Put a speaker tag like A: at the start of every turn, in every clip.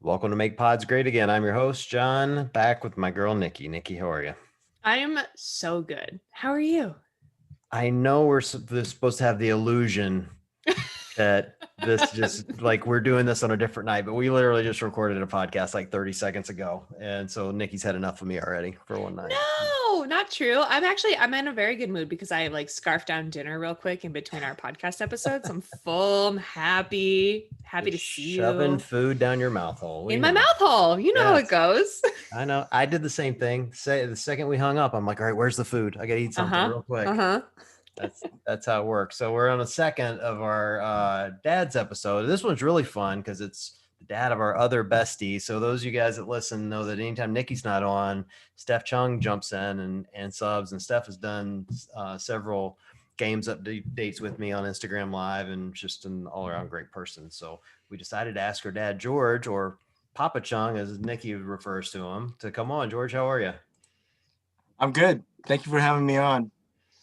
A: Welcome to Make Pods Great Again. I'm your host, John, back with my girl, Nikki. Nikki, how are you?
B: I am so good. How are you?
A: I know we're supposed to have the illusion that this just like we're doing this on a different night, but we literally just recorded a podcast like 30 seconds ago. And so Nikki's had enough of me already for one night.
B: No, not true. I'm in a very good mood because I like scarfed down dinner real quick in between our podcast episodes. I'm full, I'm happy to
A: Just
B: see
A: shoving
B: you
A: food down your mouth hole. We
B: in my
A: know.
B: mouth hole. You know how it
A: Yes,
B: goes.
A: I know. I did the same thing. Say the second we hung up, I'm like, all right, where's the food? I gotta eat something
B: Uh-huh.
A: real quick.
B: Uh-huh.
A: That's how it works. So we're on the second of our dad's episode. This one's really fun because it's the dad of our other bestie. So those of you guys that listen know that anytime Nikki's not on, Steph Chung jumps in and subs. And Steph has done several games updates with me on Instagram Live and just an all around great person. So we decided to ask her dad, George, or Papa Chung, as Nikki refers to him, to come on. George, how are you?
C: I'm good. Thank you for having me on.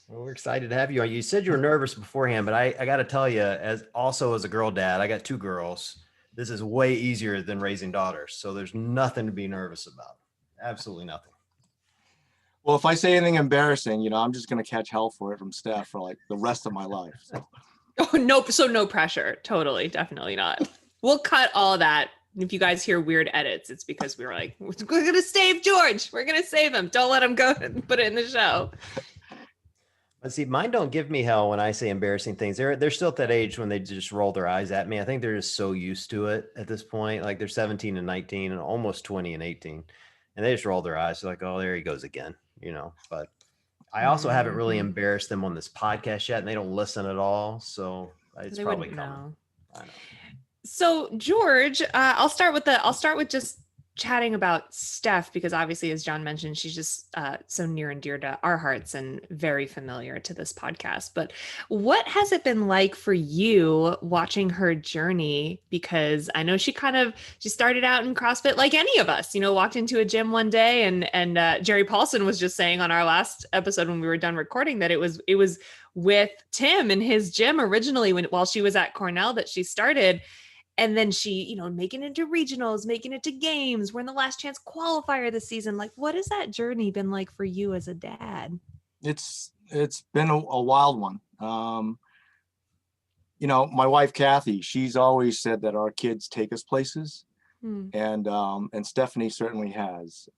A: Well, we're excited to have you on. You said you were nervous beforehand, but I got to tell you, as a girl dad, I got two girls. This is way easier than raising daughters. So there's nothing to be nervous about. Absolutely nothing.
C: Well, if I say anything embarrassing, I'm just going to catch hell for it from Steph for like the rest of my life. So.
B: Oh, nope. So no pressure. Totally. Definitely not. We'll cut all that. If you guys hear weird edits, it's because we were like, we're going to save George. We're going to save him. Don't let him go and put it in the show.
A: But see, mine don't give me hell when I say embarrassing things. They're still at that age when they just roll their eyes at me. I think they're just so used to it at this point. Like they're 17 and 19 and almost 20 and 18. And they just roll their eyes. They're like, oh, there he goes again, But I also haven't really embarrassed them on this podcast yet, and they don't listen at all. So it's probably coming. I know.
B: So George, I'll start with just chatting about Steph, because obviously, as John mentioned, she's just so near and dear to our hearts and very familiar to this podcast. But what has it been like for you watching her journey? Because I know she started out in CrossFit like any of us, walked into a gym one day and Jerry Paulson was just saying on our last episode when we were done recording that it was with Tim in his gym originally while she was at Cornell that she started. And then she, making it to regionals, making it to games. We're in the last chance qualifier this season. Like, what has that journey been like for you as a dad?
C: It's been a wild one. My wife, Kathy, she's always said that our kids take us places. And Stephanie certainly has.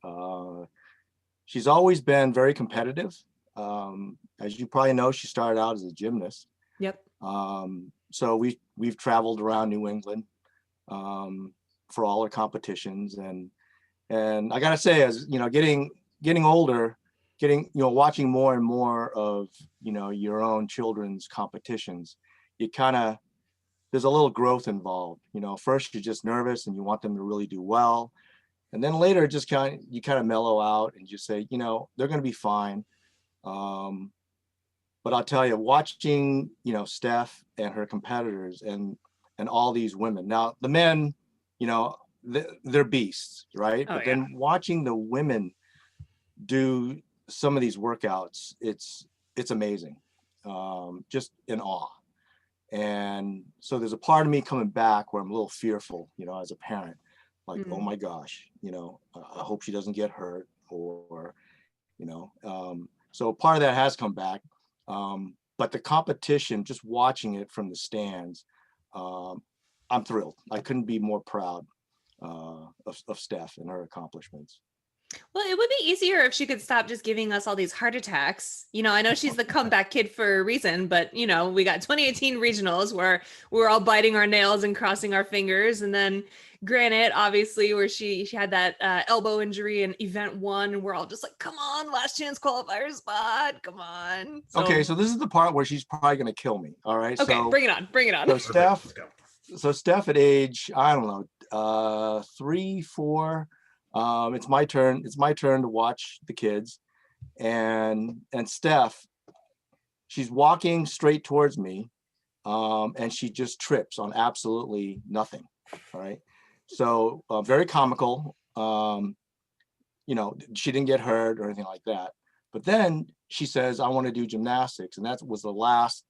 C: She's always been very competitive. As you probably know, she started out as a gymnast.
B: Yep.
C: So we've traveled around New England for all our competitions, and I gotta say, as getting older, watching more and more of your own children's competitions, there's a little growth involved. First you're just nervous and you want them to really do well, and then later just you kind of mellow out and just say, they're going to be fine. But I'll tell you, watching, Steph and her competitors and all these women. Now, the men, they're beasts, right? But then watching the women do some of these workouts, it's amazing. Just in awe. And so there's a part of me coming back where I'm a little fearful, as a parent, like, oh my gosh, I hope she doesn't get hurt or, so part of that has come back. But the competition, just watching it from the stands, I'm thrilled. I couldn't be more proud of Steph and her accomplishments.
B: Well, it would be easier if she could stop just giving us all these heart attacks. I know she's the comeback kid for a reason, but we got 2018 regionals where we're all biting our nails and crossing our fingers. And then Granite, obviously, where she had that elbow injury in event 1, and we're all just like, come on, last chance qualifier spot, come on.
C: Okay, so this is the part where she's probably going to kill me. All right.
B: Okay,
C: so,
B: bring it on.
C: So Steph at age, I don't know, 3, 4, it's my turn to watch the kids, and Steph, she's walking straight towards me, and she just trips on absolutely nothing. All right. So very comical. She didn't get hurt or anything like that. But then she says, I want to do gymnastics. And that was the last,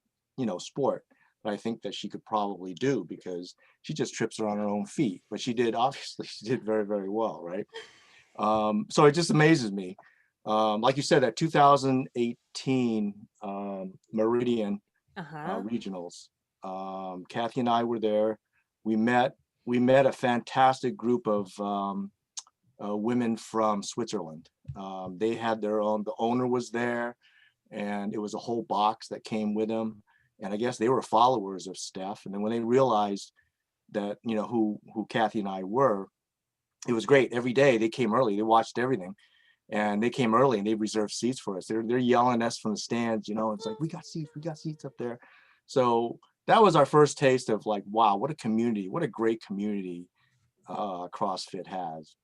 C: sport. that I think that she could probably do, because she just trips her on her own feet. But she did, obviously, she did very, very well, right? So it just amazes me. Like you said, that 2018 Meridian regionals, Kathy and I were there. We met a fantastic group of women from Switzerland. They had their own, the owner was there, and it was a whole box that came with them. And I guess they were followers of Steph. And then when they realized that, you know, who Kathy and I were, it was great. Every day they came early, they watched everything, and they came early and they reserved seats for us. They're yelling at us from the stands, you know, it's like, we got seats up there. So that was our first taste of like, wow, what a community, what a great community CrossFit has.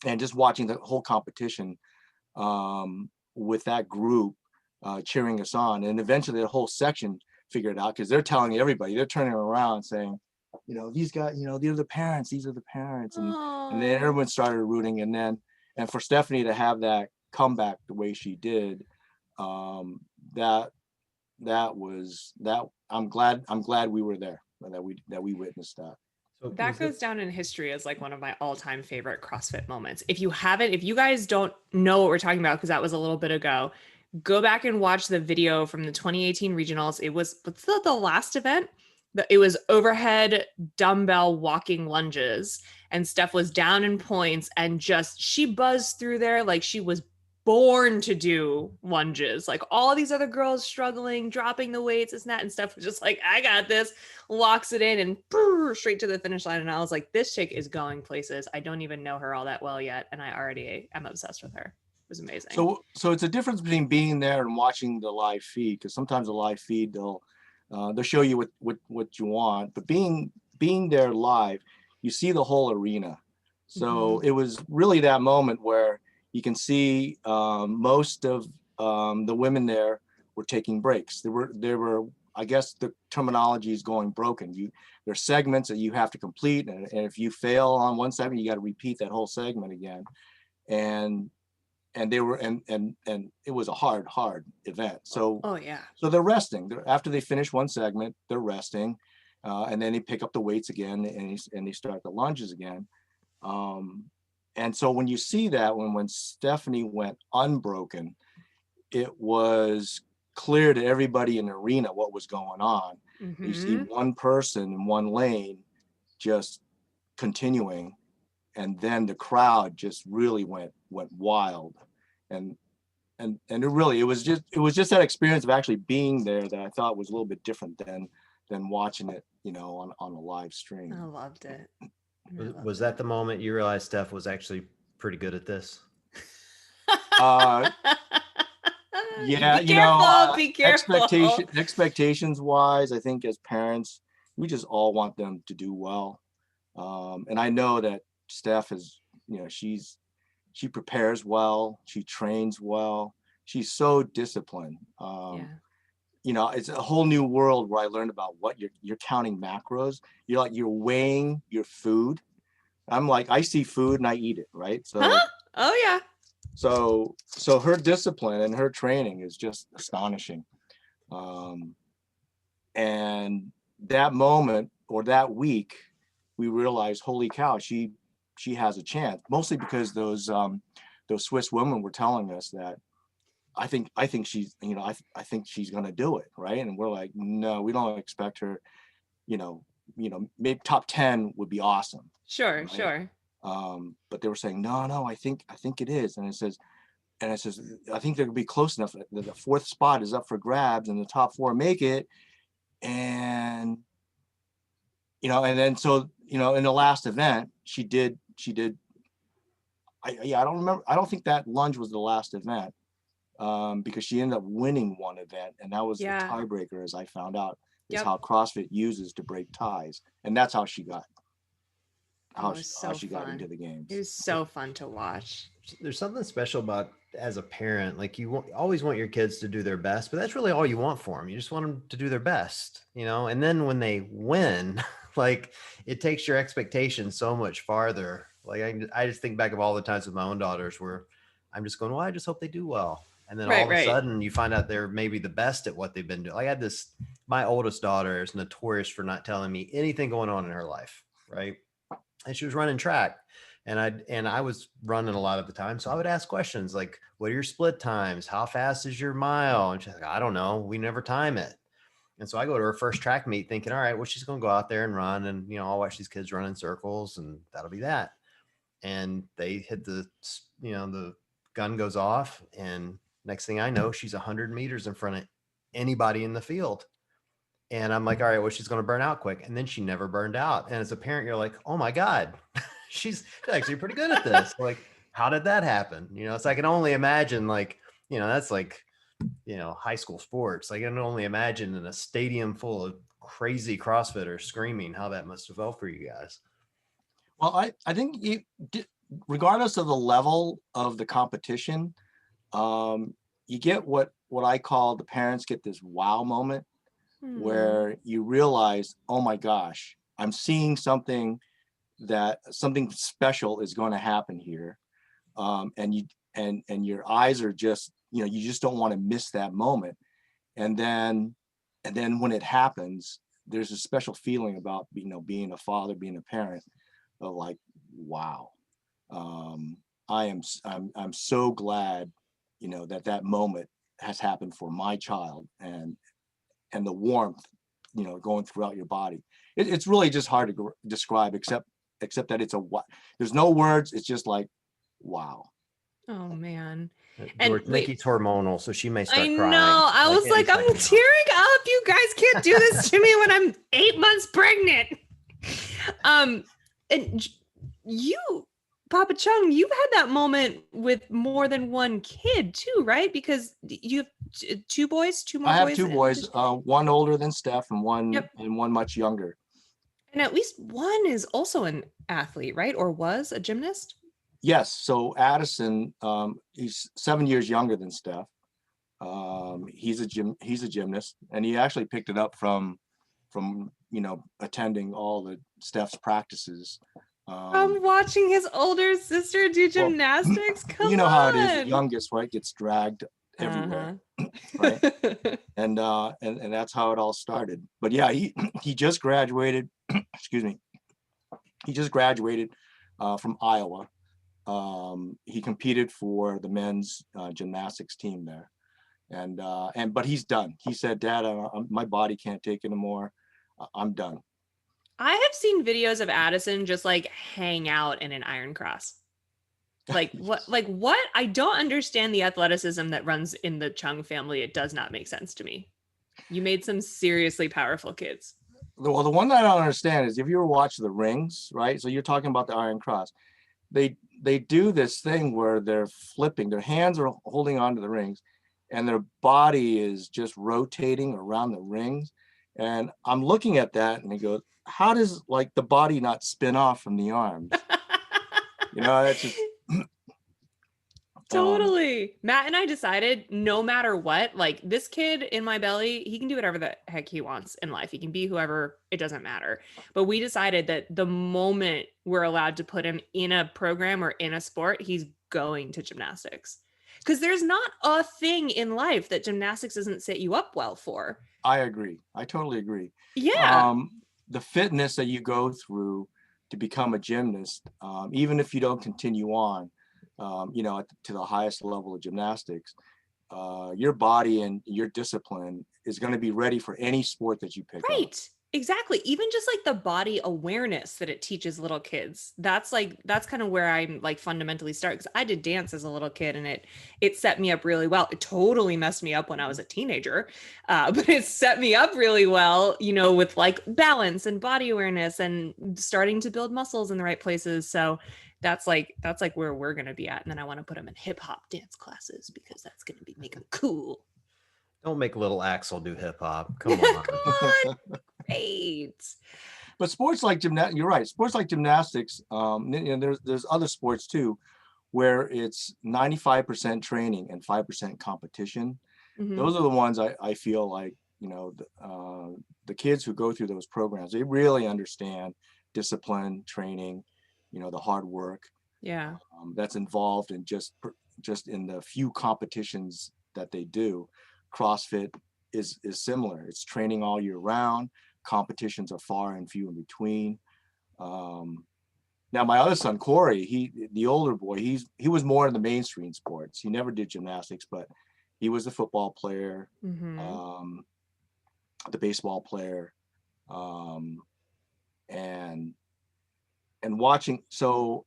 C: And just watching the whole competition with that group cheering us on. And eventually the whole section figured it out, because they're telling everybody, they're turning around saying, you know, these guys, you know, these are the parents. And then everyone started rooting. And for Stephanie to have that comeback the way she did, that I'm glad we were there, that we witnessed that.
B: So that goes down in history as like one of my all-time favorite CrossFit moments. If you guys don't know what we're talking about, because that was a little bit ago, go back and watch the video from the 2018 regionals. It was, what's the last event? It was overhead dumbbell walking lunges, and Steph was down in points, and just, she buzzed through there like she was born to do lunges. Like all these other girls struggling, dropping the weights, and that, and Steph was just like, I got this, locks it in, and straight to the finish line. And I was like, this chick is going places. I don't even know her all that well yet, and I already am obsessed with her. It was amazing.
C: So it's a difference between being there and watching the live feed, because sometimes the live feed they'll show you what you want, but being there live, you see the whole arena. So it was really that moment where you can see most of the women there were taking breaks. There were, I guess the terminology is going broken. There's segments that you have to complete, and if you fail on one segment, you got to repeat that whole segment again. And they were, and it was a hard event. So so they're resting. After they finish one segment, they're resting, and then they pick up the weights again, and they start the lunges again. And so when you see that, when Stephanie went unbroken, it was clear to everybody in the arena what was going on. You see one person in one lane just continuing, and then the crowd just really went wild. And it was just that experience of actually being there that I thought was a little bit different than watching it, you know, on a live stream.
B: I loved it.
A: Was that the moment you realized Steph was actually pretty good at this?
C: Yeah,
B: be careful, be careful.
C: Expectations wise, I think as parents, we just all want them to do well. And I know that Steph is, you know, she prepares well, she trains well, she's so disciplined. You know, it's a whole new world where I learned about what you're counting macros. You're weighing your food. I'm like, I see food and I eat it, right? So
B: oh yeah.
C: So her discipline and her training is just astonishing. And that moment or that week, we realized, holy cow, she has a chance. Mostly because those Swiss women were telling us that I think she's, you know, I think she's gonna do it, right? And we're like, no, we don't expect her. You know, maybe top 10 would be awesome.
B: Sure,
C: right?
B: sure.
C: But they were saying, no, I think it is. And it says, I think they'll be close enough. The fourth spot is up for grabs, and the top 4 make it. And you know, and then so, you know, in the last event, she did. I don't remember. I don't think that lunge was the last event, because she ended up winning one event, and that was the tiebreaker, as I found out, is how CrossFit uses to break ties, and that's how she got. How she got into the games.
B: It was so fun to watch.
A: There's something special about, as a parent, like you always want your kids to do their best, but that's really all you want for them. You just want them to do their best, you know? And then when they win, like it takes your expectations so much farther. Like I just think back of all the times with my own daughters where I'm just going, well, I just hope they do well. And then all
B: Right,
A: of a
B: right.
A: sudden you find out they're maybe the best at what they've been doing. Like I had my oldest daughter is notorious for not telling me anything going on in her life. Right. And she was running track and I was running a lot of the time. So I would ask questions like, what are your split times? How fast is your mile? And she's like, I don't know. We never time it. And so I go to her first track meet thinking, all right, well, she's going to go out there and run and, I'll watch these kids run in circles and that'll be that. And they hit the gun goes off. And next thing I know, she's 100 meters in front of anybody in the field. And I'm like, all right, well, she's going to burn out quick. And then she never burned out. And as a parent, you're like, oh my God, she's actually pretty good at this. Like, how did that happen? So I can only imagine that's like, high school sports. Like I can only imagine in a stadium full of crazy CrossFitters screaming how that must have felt for you guys.
C: Well, I think regardless of the level of the competition, you get what I call the parents get this wow moment where you realize, oh my gosh, I'm seeing something special is going to happen here. And your eyes are just, you just don't want to miss that moment. And then when it happens, there's a special feeling about, being a father, being a parent of like, wow. I'm so glad, that moment has happened for my child and the warmth, going throughout your body. It's really just hard to describe, except that there's no words. It's just like, wow.
B: Oh man.
A: And Nikki's hormonal, so she may start crying.
B: I was like, I'm tearing up. You guys can't do this to me when I'm 8 months pregnant. And you, Papa Chung, you've had that moment with more than one kid too, right? Because you have two boys, two more boys.
C: I have two boys, one older than Steph and one much younger.
B: And at least one is also an athlete, right? Or was a gymnast?
C: Yes. So Addison, he's 7 years younger than Steph. He's a gymnast, and he actually picked it up from attending all the Steph's practices.
B: From watching his older sister do gymnastics. Come on.
C: How it is. The youngest, right, gets dragged everywhere, right? And that's how it all started. But yeah, he just graduated. Excuse me. He just graduated from Iowa. He competed for the men's gymnastics team there, but he's done. He said, "Dad, my body can't take it anymore. I'm done."
B: I have seen videos of Addison just like hang out in an iron cross. Like what? Like what? I don't understand the athleticism that runs in the Chung family. It does not make sense to me. You made some seriously powerful kids.
C: Well, the one that I don't understand is if you ever watch the rings, right? So you're talking about the iron cross. They do this thing where they're flipping, their hands are holding onto the rings and their body is just rotating around the rings. And I'm looking at that and I go, how does like the body not spin off from the arms? That's just
B: totally. Matt and I decided no matter what, like this kid in my belly, he can do whatever the heck he wants in life. He can be whoever, it doesn't matter. But we decided that the moment we're allowed to put him in a program or in a sport, he's going to gymnastics. Because there's not a thing in life that gymnastics doesn't set you up well for.
C: I agree. I totally agree.
B: Yeah.
C: The fitness that you go through to become a gymnast, even if you don't continue on, to the highest level of gymnastics, your body and your discipline is going to be ready for any sport that you pick up.
B: Right. Exactly. Even just like the body awareness that it teaches little kids. That's kind of where I'm like fundamentally start, because I did dance as a little kid and it set me up really well. It totally messed me up when I was a teenager, but it set me up really well, with like balance and body awareness and starting to build muscles in the right places. So that's like where we're going to be at. And then I want to put them in hip hop dance classes because that's going to make them cool.
A: Don't make little Axel do hip hop. Come on.
B: Come on. Great.
C: But sports like gymnastics, you're right. Sports like gymnastics, there's other sports too, where it's 95% training and 5% competition. Mm-hmm. Those are the ones I feel like, the kids who go through those programs, they really understand discipline, training, the hard work.
B: Yeah.
C: That's involved in just in the few competitions that they do. CrossFit is similar. It's training all year round. Competitions are far and few in between. Now my other son, Corey, the older boy, he was more in the mainstream sports. He never did gymnastics, but he was a football player, the baseball player, and watching. So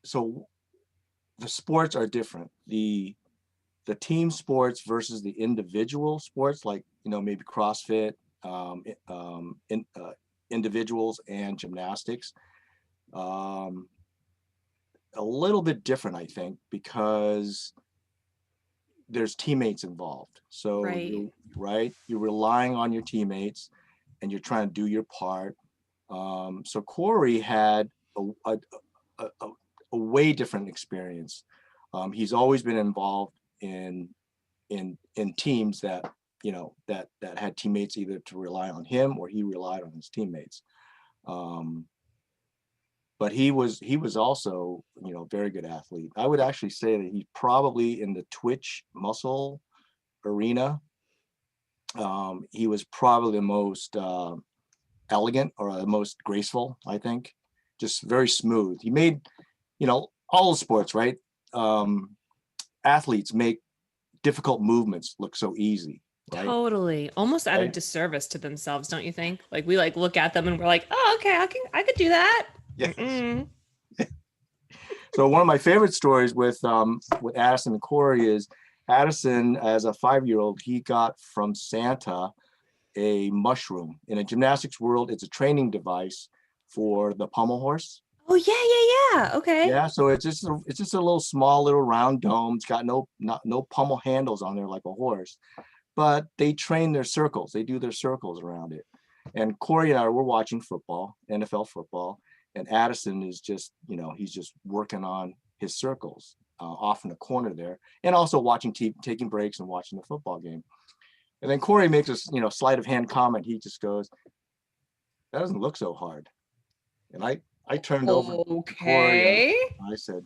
C: the sports are different. The team sports versus the individual sports, like, maybe CrossFit, individuals and gymnastics, a little bit different, I think, because there's teammates involved. So you're relying on your teammates and you're trying to do your part. So Corey had a way different experience. He's always been involved in teams that that had teammates either to rely on him or he relied on his teammates. But he was also, a very good athlete. I would actually say that he's probably in the Twitch muscle arena. He was probably the most elegant or the most graceful, I think. Just very smooth. He made, all the sports, right? Athletes make difficult movements look so easy. Right?
B: Totally. Almost at a disservice to themselves, don't you think? Like we look at them and we're like, oh, okay, I could do that.
C: Yes. So one of my favorite stories with Addison and Corey is Addison, as a 5-year-old, he got from Santa a mushroom. In a gymnastics world, it's a training device for the pommel horse.
B: Oh yeah. Okay.
C: Yeah, so it's just a little small little round dome. It's got no pommel handles on there like a horse, but they train their circles. They do their circles around it. And Corey and I were watching football, NFL football, and Addison is just, he's just working on his circles off in the corner there, and also watching taking breaks and watching the football game. And then Corey makes a sleight of hand comment. He just goes, "That doesn't look so hard." And I turned over to Corey and I said,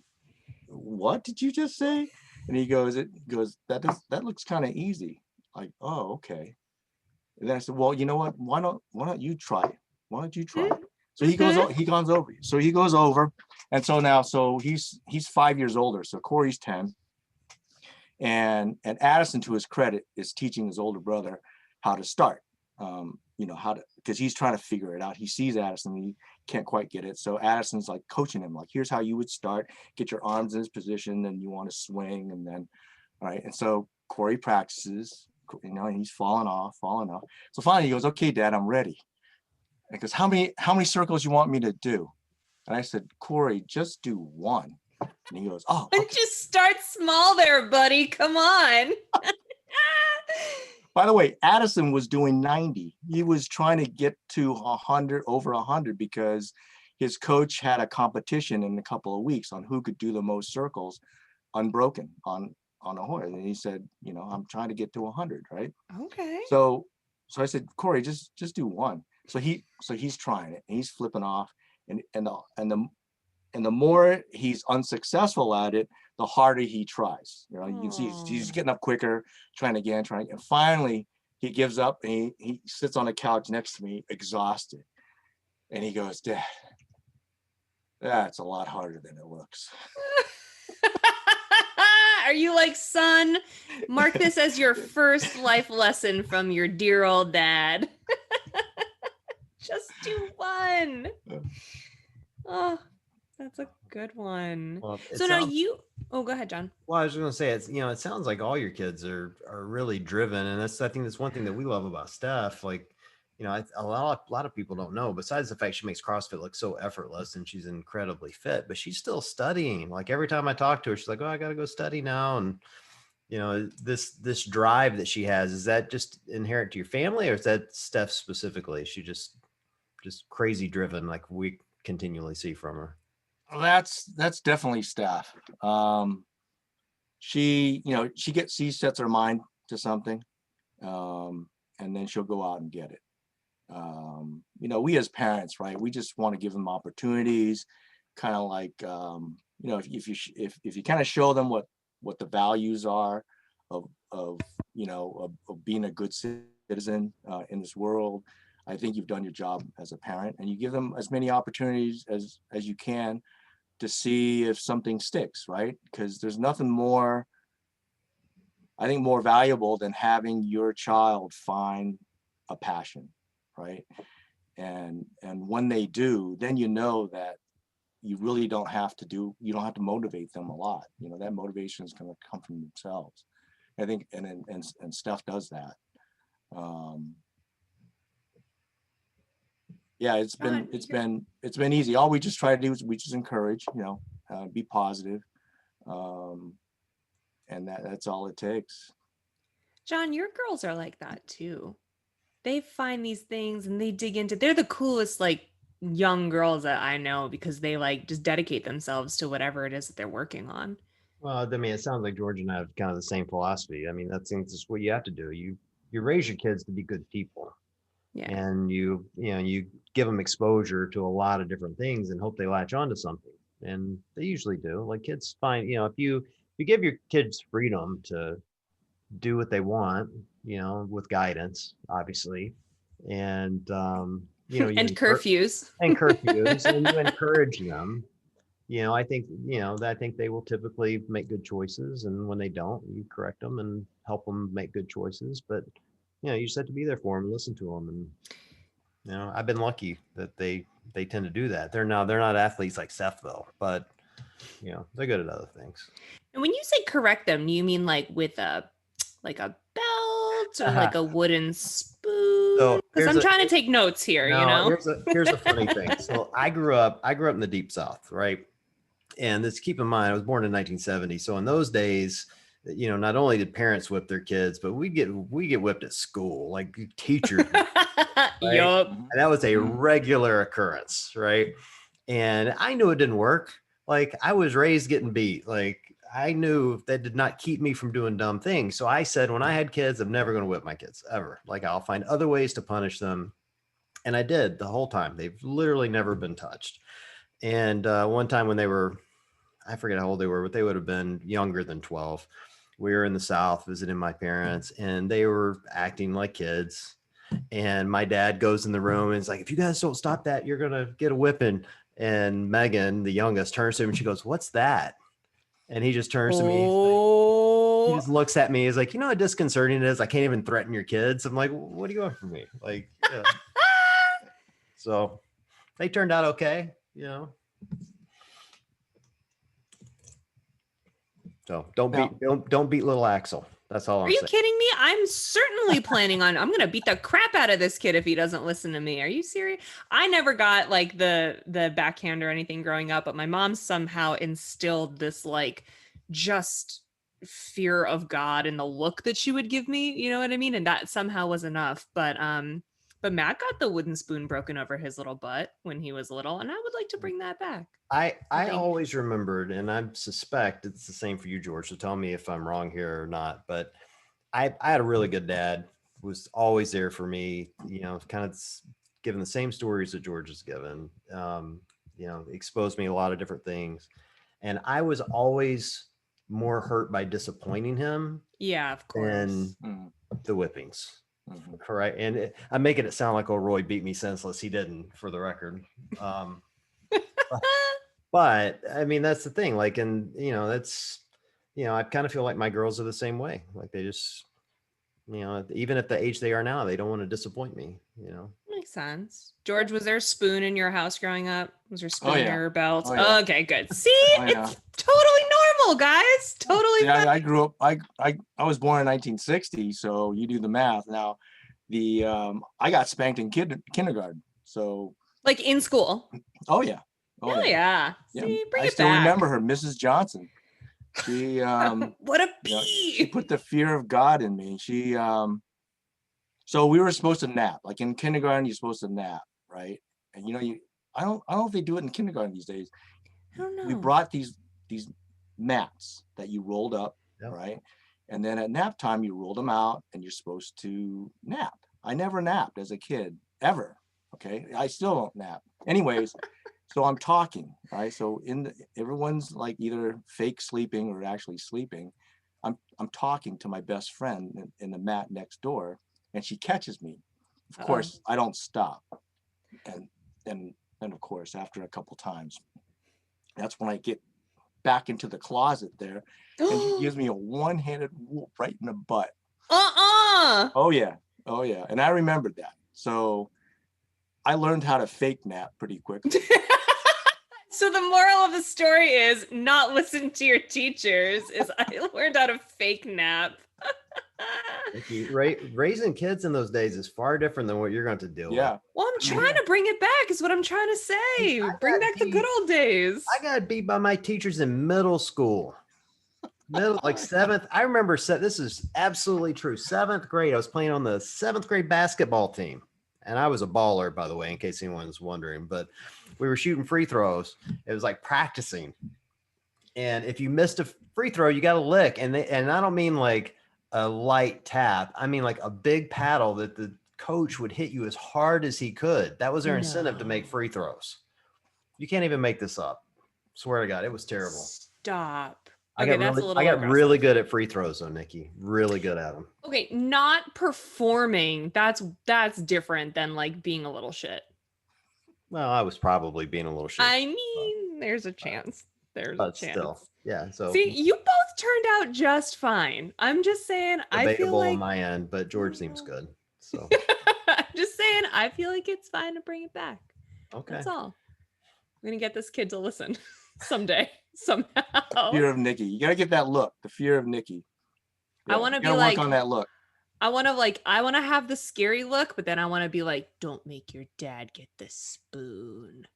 C: "What did you just say?" And he goes, "That looks kind of easy." Like, "Oh, okay." And then I said, "Well, you know what? Why don't you try it? Why don't you try it?" So he goes over. So he goes over, and so now, he's 5 years older. So Corey's 10, and Addison, to his credit, is teaching his older brother how to start. Because he's trying to figure it out. He sees Addison, he can't quite get it. So Addison's like coaching him, like, here's how you would start. Get your arms in this position, and you want to swing, and then, all right. And so Corey practices, and he's falling off. So finally he goes, "Okay, Dad, I'm ready." And he goes, how many circles you want me to do?" And I said, "Corey, just do one." And he goes, "Oh, okay."
B: And just start small there, buddy. Come on.
C: By the way, Addison was doing 90. He was trying to get to 100, over 100, because his coach had a competition in a couple of weeks on who could do the most circles unbroken on a horse. And he said, "I'm trying to get to 100, right?"
B: Okay.
C: So I said, "Corey, just do one." So he's trying it, and he's flipping off, and the more he's unsuccessful at it, the harder he tries. You can see he's getting up quicker, trying again, and finally he gives up, and he sits on a couch next to me, exhausted, and he goes, "Dad, that's a lot harder than it looks."
B: Are you like, "Son, mark this as your first life lesson from your dear old dad"? Just do one. Oh, that's a good one.
A: Well,
B: so now go ahead, John.
A: Well, I was going to say, it sounds like all your kids are really driven. And I think that's one thing that we love about Steph. Like, a lot of people don't know, besides the fact she makes CrossFit look so effortless and she's incredibly fit, but she's still studying. Like every time I talk to her, she's like, "Oh, I got to go study now." And, this drive that she has, is that just inherent to your family, or is that Steph specifically? She just crazy driven, like we continually see from her?
C: Well, that's definitely Steph. She sets her mind to something, and then she'll go out and get it. We as parents, right? We just want to give them opportunities, kind of like, if you kind of show them what the values are, of being a good citizen in this world. I think you've done your job as a parent, and you give them as many opportunities as you can to see if something sticks, right? Because there's nothing more, I think, more valuable than having your child find a passion, right? And when they do, then you know that you really don't have to motivate them a lot. That motivation is going to come from themselves. I think, and Steph does that. Yeah, it's been easy. All we just try to do is we just encourage, be positive. And that's all it takes.
B: John, your girls are like that too. They find these things and they dig into, they're the coolest like young girls that I know because they like just dedicate themselves to whatever it is that they're working on.
A: Well, I mean, it sounds like George and I have kind of the same philosophy. I mean, that's just what you have to do. You raise your kids to be good people.
B: Yeah.
A: And you give them exposure to a lot of different things and hope they latch on to something. And they usually do. Like kids find, if you give your kids freedom to do what they want, with guidance, obviously, and
B: and curfews
A: and curfews, and you encourage them. I think they will typically make good choices, and when they don't, you correct them and help them make good choices. But you just have to be there for them and listen to them. And I've been lucky that they tend to do that. They're not athletes like Seth though, but they're good at other things.
B: And when you say correct them, do you mean like with a belt or like a wooden spoon? Because I'm trying to take notes here.
A: Here's a funny thing. So I grew up in the deep South, right? And let's keep in mind, I was born in 1970. So in those days, not only did parents whip their kids, but we get whipped at school, like teachers. Right?
B: Yup.
A: And that was a regular occurrence, right? And I knew it didn't work. Like I was raised getting beat. Like I knew that did not keep me from doing dumb things. So I said, when I had kids, I'm never going to whip my kids ever. Like I'll find other ways to punish them. And I did the whole time. They've literally never been touched. And one time when they were, I forget how old they were, but they would have been younger than 12. We were in the South visiting my parents, and they were acting like kids. And my dad goes in the room and is like, if you guys don't stop that, you're going to get a whipping. And Megan, the youngest, turns to him and she goes, what's that? And he just turns to me. He just looks at me. He's like, how disconcerting it is. I can't even threaten your kids. I'm like, what do you want from me? Like, yeah. So they turned out okay, So don't beat little Axel. That's all I'm saying.
B: Are you kidding me? I'm certainly planning on, I'm going to beat the crap out of this kid if he doesn't listen to me. Are you serious? I never got like the backhand or anything growing up, but my mom somehow instilled this like just fear of God in the look that she would give me. You know what I mean? And that somehow was enough. But Matt got the wooden spoon broken over his little butt when he was little, and I would like to bring that back.
A: I always remembered, and I suspect it's the same for you, George, so tell me if I'm wrong here or not, but I had a really good dad, was always there for me, kind of given the same stories that George has given, exposed me to a lot of different things. And I was always more hurt by disappointing him.
B: Yeah, of course.
A: Than the whippings. Correct. And I'm making it sound like Roy beat me senseless. He didn't, for the record. But I mean, that's the thing. Like, and that's, I kind of feel like my girls are the same way. Like they just, even at the age they are now, they don't want to disappoint me,
B: Makes sense. George, was there a spoon in your house growing up? Was there a spoon in your belt?
C: Oh, yeah.
B: Okay, good. See, it's totally normal, guys. Totally.
C: Yeah, I grew up, I was born in 1960. So you do the math. Now I got spanked in kindergarten. So
B: like in school.
C: Oh yeah.
B: Oh yeah. See, bring it back. I
C: still remember her, Mrs. Johnson. She
B: what a bee.
C: She put the fear of God in me. She so we were supposed to nap. Like in kindergarten, you're supposed to nap, right? And I don't know if they do it in kindergarten these days.
B: I don't know.
C: We brought these mats that you rolled up, right? And then at nap time, you rolled them out and you're supposed to nap. I never napped as a kid, ever. Okay. I still don't nap. Anyways, so I'm talking, right? So everyone's like either fake sleeping or actually sleeping. I'm talking to my best friend in the mat next door, and she catches me. Of course, I don't stop. And of course, after a couple times, that's when I get back into the closet there, and she gives me a one-handed whoop right in the butt. Oh yeah. And I remembered that. So I learned how to fake nap pretty quickly.
B: So the moral of the story is not listen to your teachers. Is I learned how to fake nap.
A: Raising kids in those days is far different than what you're going to deal with.
B: Well, I'm trying to bring it back is what I'm trying to say. Bring back the good old days.
A: I got beat by my teachers in middle school. Like seventh. I remember this is absolutely true. 7th grade. I was playing on the 7th grade basketball team. And I was a baller, by the way, in case anyone's wondering, but we were shooting free throws. It was like practicing. And if you missed a free throw, you got a lick. And I don't mean like a light tap. I mean like a big paddle that the coach would hit you as hard as he could. That was their incentive to make free throws. You can't even make this up. Swear to God, it was terrible.
B: Stop.
A: I got really good at free throws though, Nikki. Really good at them.
B: Okay, not performing. That's different than like being a little shit.
A: Well, I was probably being a little shit.
B: I mean, there's a chance. There's a chance. Still,
A: yeah. So
B: see, you both turned out just fine. I'm just saying. I feel like
A: on my end, but George seems good. So
B: I'm just saying. I feel like it's fine to bring it back.
A: Okay,
B: that's all. I'm gonna get this kid to listen someday. Somehow.
C: Fear of Nikki. You gotta get that look. The fear of Nikki.
B: Yeah. I want to be like
C: work on that look.
B: I want to have the scary look, but then I want to be like, don't make your dad get the spoon,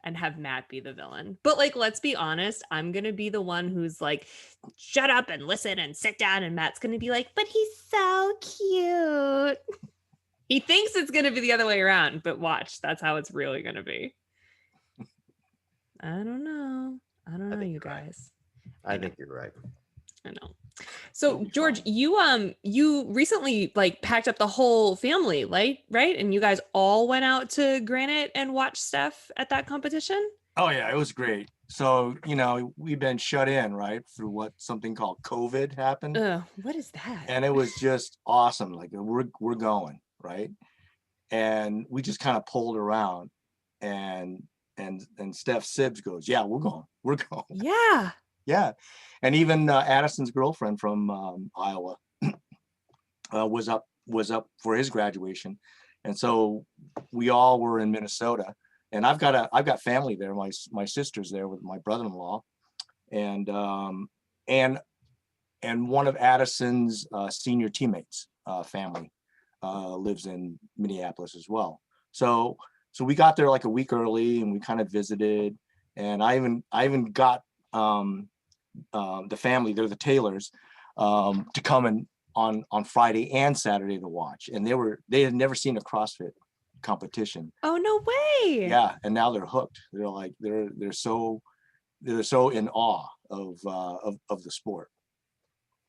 B: and have Matt be the villain. But like, let's be honest, I'm gonna be the one who's like, shut up and listen and sit down, and Matt's gonna be like, but he's so cute. He thinks it's gonna be the other way around, but watch, that's how it's really gonna be. I don't know, you guys.
A: I think you're right.
B: I know. So George, you recently like packed up the whole family, right? And you guys all went out to Granite and watched Steph at that competition?
C: Oh yeah, it was great. So, we've been shut in, right? Through something called COVID happened.
B: What is that?
C: And it was just awesome. Like we're going, right? And we just kind of pulled around, and Steph Sibbs goes, yeah, we're going.
B: Yeah.
C: Yeah. And even Addison's girlfriend from Iowa was up for his graduation. And so we all were in Minnesota, and I've got family there. My sister's there with my brother-in-law, and one of Addison's senior teammates family lives in Minneapolis as well. So we got there like a week early, and we kind of visited, and I even got the family, they're the Taylors, to come in on Friday and Saturday to watch. And they had never seen a CrossFit competition.
B: Oh, no way.
C: Yeah. And now they're hooked. They're like, they're so in awe of the sport.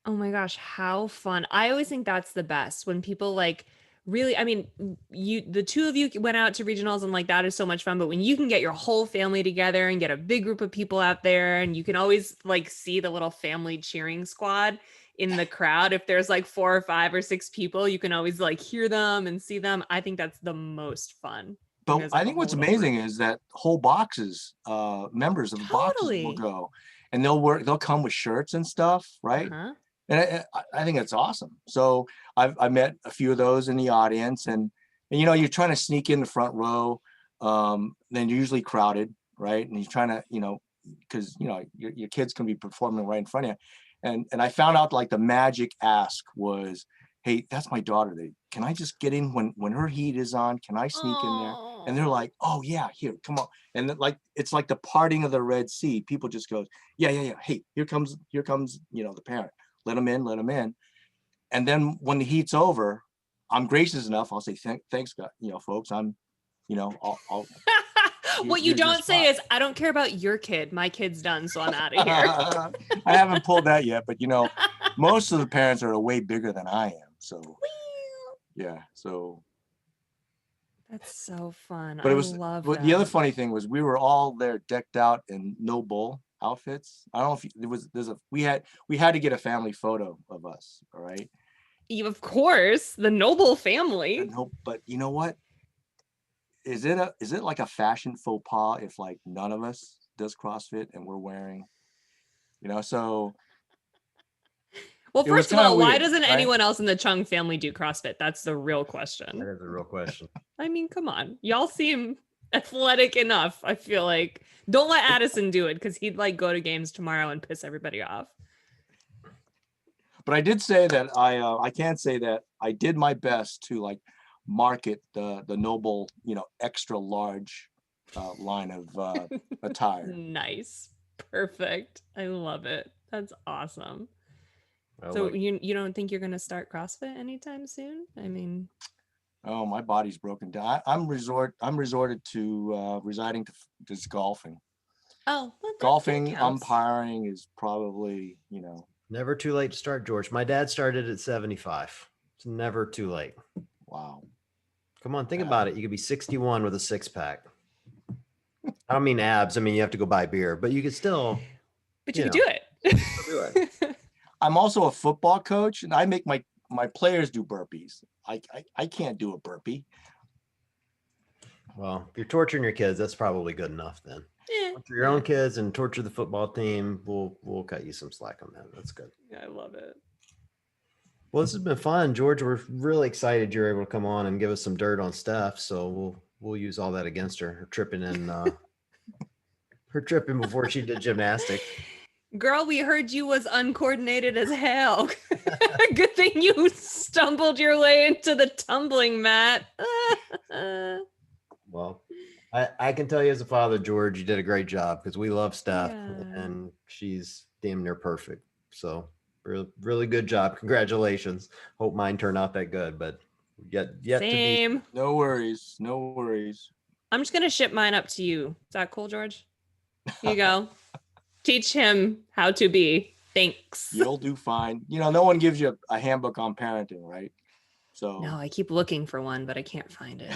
B: Oh my gosh, how fun. I always think that's the best when people like really, I mean, the two of you went out to regionals, and like that is so much fun, but when you can get your whole family together and get a big group of people out there, and you can always like see the little family cheering squad in the crowd. If there's like 4 or 5 or 6 people, you can always like hear them and see them. I think that's the most fun.
C: But I think what's amazing is that whole boxes, members of the boxes will go, and they'll come with shirts and stuff, right? Uh-huh. And I think it's awesome. So I met a few of those in the audience, and you're trying to sneak in the front row. Then you're usually crowded, right? And you're trying to, because your kids can be performing right in front of you. And I found out like the magic ask was, hey, that's my daughter. Can I just get in when her heat is on? Can I sneak in there? And they're like, oh yeah, here, come on. And it's like the parting of the Red Sea. People just go, yeah. Hey, here comes the parent. Let them in. And then when the heat's over, I'm gracious enough. I'll say, thanks, God, folks. I'll
B: what you don't say is, I don't care about your kid. My kid's done, so I'm out of here.
C: I haven't pulled that yet, but most of the parents are way bigger than I am. So yeah, so
B: that's so fun.
C: But
B: I love that.
C: The other funny thing was we were all there decked out in no bull. outfits. I don't know if we had to get a family photo of us. All right.
B: Of course, the Noble family.
C: But you know what? Is it like a fashion faux pas if like none of us does CrossFit and we're wearing, so
B: well, first of all, why
C: weird,
B: doesn't
C: right?
B: anyone else in the Chung family do CrossFit? That's the real question.
A: That is a real question.
B: I mean, come on. Y'all seem athletic enough, I feel like. Don't let Addison do it because he'd like go to games tomorrow and piss everybody off.
C: But I did say that I can't say that I did my best to like market the Noble, extra large line of attire.
B: Nice. Perfect. I love it. That's awesome.
A: Well,
B: so you don't think you're going to start CrossFit anytime soon? I mean,
C: oh, my body's broken down. I'm resorted to residing to just golfing.
B: Oh, well,
C: golfing, umpiring is probably,
A: never too late to start, George. My dad started at 75. It's never too late.
C: Wow.
A: Come on, think about it. You could be 61 with a 6-pack. I don't mean abs. I mean, you have to go buy beer, but you could still.
B: But you could do it.
C: I'm also a football coach, and I make my players do burpees. I can't do a burpee.
A: Well, if you're torturing your kids, that's probably good enough then. For your own kids and torture the football team, we'll cut you some slack on that. That's good.
B: Yeah, I love it.
A: Well, this has been fun, George. We're really excited you're able to come on and give us some dirt on Steph. So we'll use all that against her tripping before she did gymnastics.
B: Girl, we heard you was uncoordinated as hell. Good thing you stumbled your way into the tumbling mat.
A: Well, I can tell you as a father, George, you did a great job because we love Steph and she's damn near perfect. So really good job. Congratulations. Hope mine turned out that good, but yet
B: Same.
A: to be.
C: No worries. No worries.
B: I'm just going to ship mine up to you. Is that cool, George? Here you go. Teach him how to be. Thanks.
C: You'll do fine. No one gives you a handbook on parenting, right? So
B: no, I keep looking for one, but I can't find it.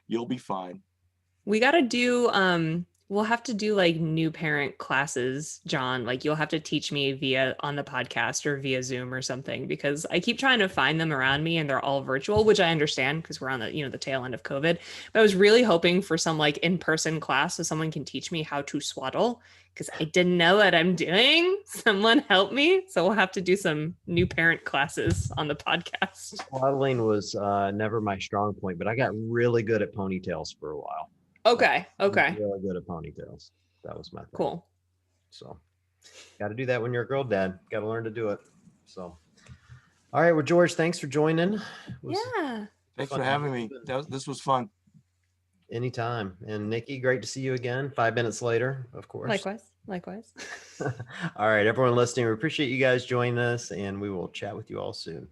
C: You'll be fine.
B: We got to do, we'll have to do like new parent classes, John. Like you'll have to teach me on the podcast or via Zoom or something, because I keep trying to find them around me and they're all virtual, which I understand because we're on the, the tail end of COVID. But I was really hoping for some like in-person class so someone can teach me how to swaddle because I didn't know what I'm doing. Someone help me. So we'll have to do some new parent classes on the podcast.
A: Swaddling was never my strong point, but I got really good at ponytails for a while.
B: Okay.
A: Really good at ponytails. That was my thing.
B: Cool.
A: So got to do that when you're a girl dad. Got to learn to do it. So, all right. Well, George, thanks for joining.
C: Thanks for having me. This was fun.
A: Anytime. And Nikki, great to see you again. 5 minutes later, of course.
B: Likewise.
A: All right, everyone listening, we appreciate you guys joining us, and we will chat with you all soon.